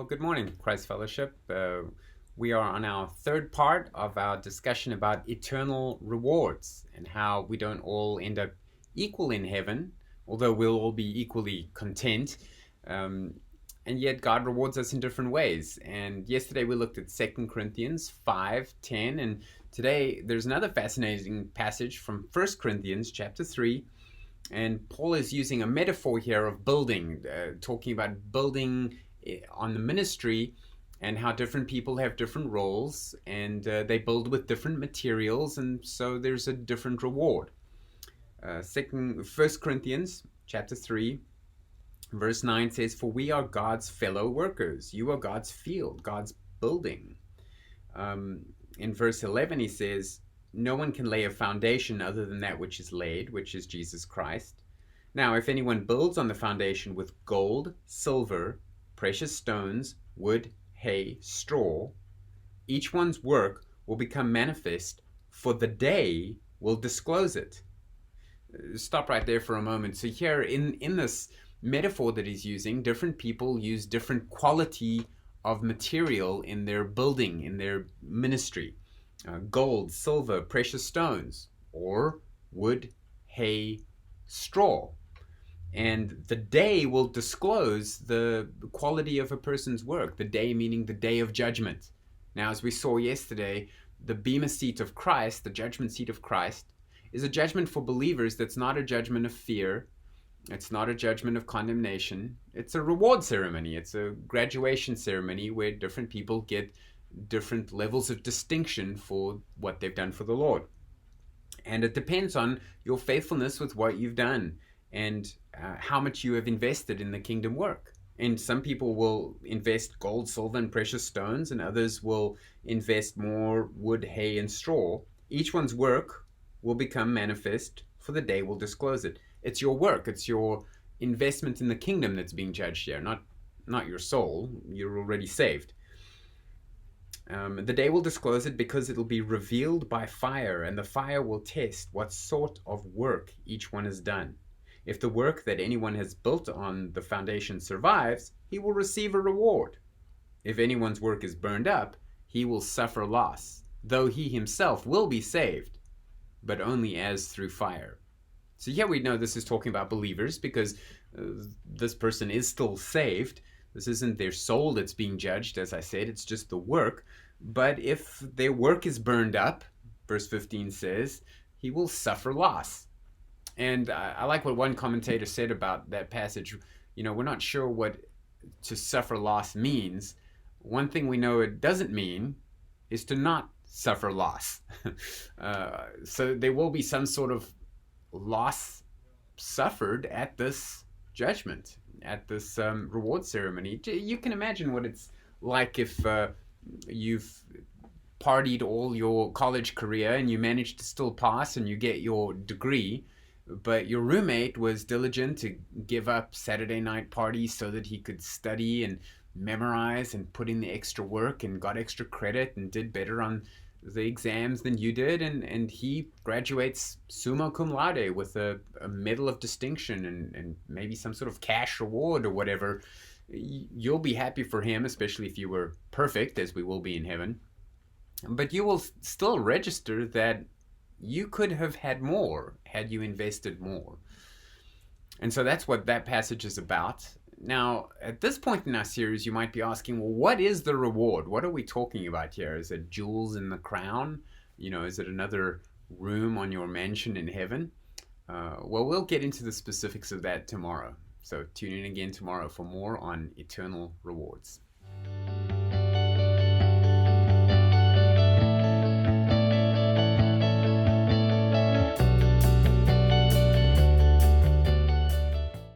Well, good morning, Christ Fellowship. We are on our third part of our discussion about eternal rewards and how we don't all end up equal in heaven, although we'll all be equally content. Um, and yet God rewards us in different ways. And yesterday we looked at 2 Corinthians 5:10, and today there's another fascinating passage from 1 Corinthians chapter 3. And Paul is using a metaphor here of building, talking about building on the ministry and how different people have different roles and they build with different materials, and so there's a different reward. First Corinthians chapter 3 verse 9 says, "For we are God's fellow workers. You are God's field, God's building." In verse 11 he says, "No one can lay a foundation other than that which is laid, which is Jesus Christ. Now, if anyone builds on the foundation with gold, silver, precious stones, wood, hay, straw, each one's work will become manifest, for the day will disclose it." Stop right there for a moment. So here in this metaphor that he's using, different people use different quality of material in their building, in their ministry. Gold, silver, precious stones, or wood, hay, straw. And the day will disclose the quality of a person's work, the day meaning the day of judgment. Now, as we saw yesterday, the bema seat of Christ, the judgment seat of Christ, is a judgment for believers that's not a judgment of fear. It's not a judgment of condemnation. It's a reward ceremony. It's a graduation ceremony where different people get different levels of distinction for what they've done for the Lord. And it depends on your faithfulness with what you've done and how much you have invested in the kingdom work. And some people will invest gold, silver, and precious stones, and others will invest more wood, hay, and straw. Each one's work will become manifest, for the day will disclose it. It's your work, it's your investment in the kingdom that's being judged here, not your soul. You're already saved. The day will disclose it because it will be revealed by fire, and the fire will test what sort of work each one has done. If the work that anyone has built on the foundation survives, he will receive a reward. If anyone's work is burned up, he will suffer loss, though he himself will be saved, but only as through fire. So here we know this is talking about believers because this person is still saved. This isn't their soul that's being judged, as I said, it's just the work. But if their work is burned up, verse 15 says, he will suffer loss. And I like what one commentator said about that passage. We're not sure what to suffer loss means. One thing we know it doesn't mean is to not suffer loss. So there will be some sort of loss suffered at this judgment, at this reward ceremony. You can imagine what it's like if you've partied all your college career and you managed to still pass and you get your degree, but your roommate was diligent to give up Saturday night parties so that he could study and memorize and put in the extra work and got extra credit and did better on the exams than you did, and he graduates summa cum laude with a medal of distinction and maybe some sort of cash reward or whatever. You'll be happy for him, especially if you were perfect, as we will be in heaven. But you will still register that you could have had more had you invested more. And so that's what that passage is about. Now, at this point in our series, you might be asking, well, what is the reward? What are we talking about here? Is it jewels in the crown? Is it another room on your mansion in heaven? Well, we'll get into the specifics of that tomorrow. So tune in again tomorrow for more on eternal rewards.